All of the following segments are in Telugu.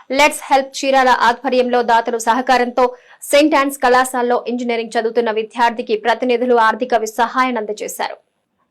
లెట్స్ హెల్ప్ చీరాల ఆధ్వర్యంలో దాతలు సహకారంతో సెయింట్ ఆన్స్ కళాశాలలో ఇంజనీరింగ్ చదువుతున్న విద్యార్థికి ప్రతినిధులు ఆర్థిక సహాయాన్ని అందజేశారు.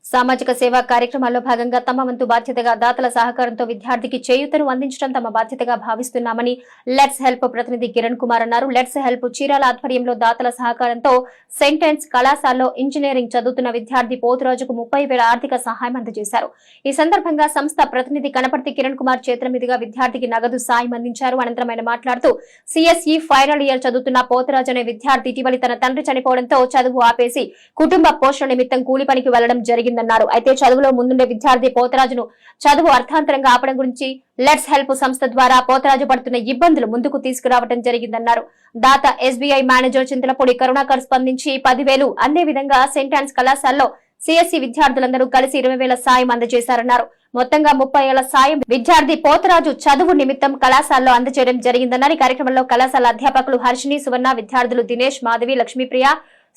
సామాజిక సేవా కార్యక్రమాల్లో భాగంగా తమ వంతు బాధ్యతగా దాతల సహకారంతో విద్యార్థికి చేయూతను అందించడం తమ బాధ్యతగా భావిస్తున్నామని లెట్స్ హెల్ప్ ప్రతినిధి కిరణ్ కుమార్ అన్నారు. లెట్స్ హెల్ప్ చీరాల ఆధ్వర్యంలో దాతల సహకారంతో సెయింట్ ఆన్స్ కళాశాలలో ఇంజనీరింగ్ చదువుతున్న విద్యార్థి పోతురాజుకు 30,000 ఆర్థిక సహాయం అందజేశారు. ఈ సందర్భంగా సంస్థ ప్రతినిధి కనపర్తి కిరణ్ కుమార్ చేతుల మీదుగా విద్యార్థికి నగదు సాయం అందించారు. అనంతరం ఆయన మాట్లాడుతూ సిఎస్ఈ ఫైనల్ ఇయర్ చదువుతున్న పోతురాజు అనే విద్యార్థి ఇటీవలి తన తండ్రి చనిపోవడంతో చదువు ఆపేసి కుటుంబ పోషణ నిమిత్తం కూలి పనికి వెళ్లడం జరిగింది. అయితే చదువులో ముందుండే విద్యార్థి పోతరాజును చదువు అర్థాంతరంగా ఆపడం గురించి లెట్స్ హెల్ప్ సంస్థ ద్వారా పోతరాజు పడుతున్న ఇబ్బందులు ముందుకు తీసుకురావడం జరిగిందన్నారు. దాత ఎస్బీఐ మేనేజర్ చింతలపూడి కరుణాకర్ స్పందించి 10,000 అందే విధంగా సెయింట్ ఆన్స్ కళాశాలలో సిఎస్సి విద్యార్థులందరూ కలిసి 20,000 సాయం అందజేశారన్నారు. మొత్తంగా 30,000 సాయం విద్యార్థి పోతరాజు చదువు నిమిత్తం కళాశాలలో అందజేయడం జరిగిందన్నారు. ఈ కార్యక్రమంలో కళాశాల అధ్యాపకులు హర్షిని, సువర్ణ, విద్యార్థులు దినేష్, మాధవి, లక్ష్మీప్రియ,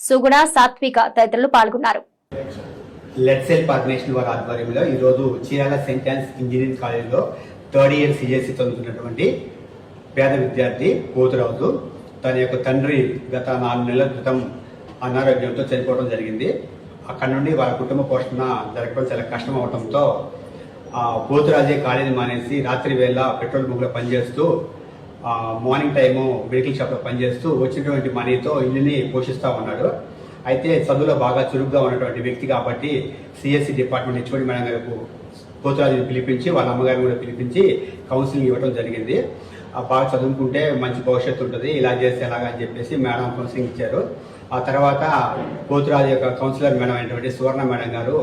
సుగుణ, సాత్విక తదితరులు పాల్గొన్నారు. లెట్స్ హెల్ప్ ఆర్గనైజేషన్ వారి ఆధ్వర్యంలో ఈరోజు చీరాల సెయింట్ ఆన్స్ ఇంజనీరింగ్ కాలేజీలో 3rd ఇయర్ సిఎస్సి చదువుతున్నటువంటి పేద విద్యార్థి పోతురాజు తన యొక్క తండ్రి గత 4 నెలల క్రితం అనారోగ్యంతో చనిపోవడం జరిగింది. అక్కడ నుండి వాళ్ళ కుటుంబ పోషణ జరగడం చాలా కష్టం అవడంతో పోతురాజే కాలేజీ మానేసి రాత్రి వేళ పెట్రోల్ బంక్లో పనిచేస్తూ మార్నింగ్ టైము వెహికల్ షాప్లో పనిచేస్తూ వచ్చినటువంటి మనీతో ఇల్లుని పోషిస్తూ ఉన్నాడు. అయితే చదువులో బాగా చురుగ్గా ఉన్నటువంటి వ్యక్తి కాబట్టి సిఎస్సి డిపార్ట్మెంట్ హెచ్ఓడి మేడం గారికి పోతురాజుని పిలిపించి వాళ్ళ అమ్మగారిని కూడా పిలిపించి కౌన్సిలింగ్ ఇవ్వడం జరిగింది. బాగా చదువుకుంటే మంచి భవిష్యత్తు ఉంటుంది, ఇలా చేస్తే ఎలాగా అని చెప్పేసి మేడం కౌన్సిలింగ్ ఇచ్చారు. ఆ తర్వాత పోతురాజు యొక్క కౌన్సిలర్ మేడం అయినటువంటి సువర్ణ మేడం గారు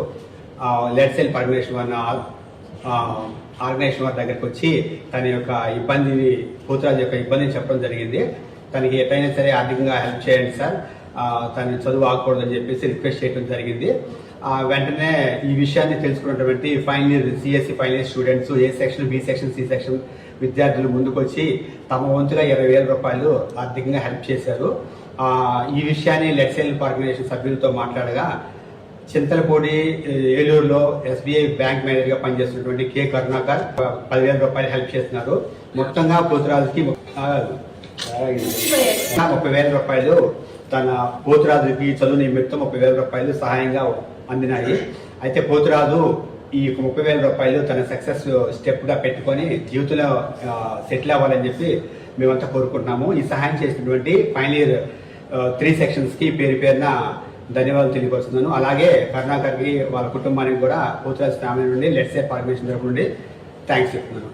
లెట్స్ హెల్ప్ ఆర్గనైజేషన్ వారి దగ్గరికి వచ్చి తన యొక్క ఇబ్బందిని పోతురాజు యొక్క ఇబ్బందిని చెప్పడం జరిగింది. తనకి ఎట్లయినా సరే ఆర్థికంగా హెల్ప్ చేయండి సార్, తను చదువు ఆగకూడదని చెప్పేసి రిక్వెస్ట్ చేయడం జరిగింది. వెంటనే ఈ విషయాన్ని తెలుసుకున్నటువంటి final year CSC final year students A section, B section, C section విద్యార్థులు ముందుకు వచ్చి తమ వంతుగా 20,000 రూపాయలు ఆర్థికంగా హెల్ప్ చేశారు. ఈ విషయాన్ని లెట్స్ హెల్ప్ ఆర్గనైజేషన్ సభ్యులతో మాట్లాడగా చింతలపూడి ఏలూరులో ఎస్బీఐ బ్యాంక్ మేనేజర్గా పనిచేస్తున్నటువంటి కె కరుణాకర్ 10,000 రూపాయలు హెల్ప్ చేస్తున్నారు. మొత్తంగా పోతురాజుకి 30,000 రూపాయలు తన పోతురాజుకి చదువు నిమిత్తం 30,000 రూపాయలు సహాయంగా అందినాయి. అయితే పోతురాజు ఈ 30,000 రూపాయలు తన సక్సెస్ స్టెప్గా పెట్టుకొని జీవితంలో సెటిల్ అవ్వాలని చెప్పి మేమంతా కోరుకుంటున్నాము. ఈ సహాయం చేసినటువంటి ఫైనల్ ఇయర్ 3 సెక్షన్స్కి పేరు పేరున ధన్యవాదాలు తెలియపరుస్తున్నాను. అలాగే కరుణాకర్కి వాళ్ళ కుటుంబానికి కూడా పోతురాజు ఫ్యామిలీ నుండి లెట్స్ హెల్ప్ ఆర్గనైజేషన్ తరపు నుండి థ్యాంక్స్ చెప్తున్నాను.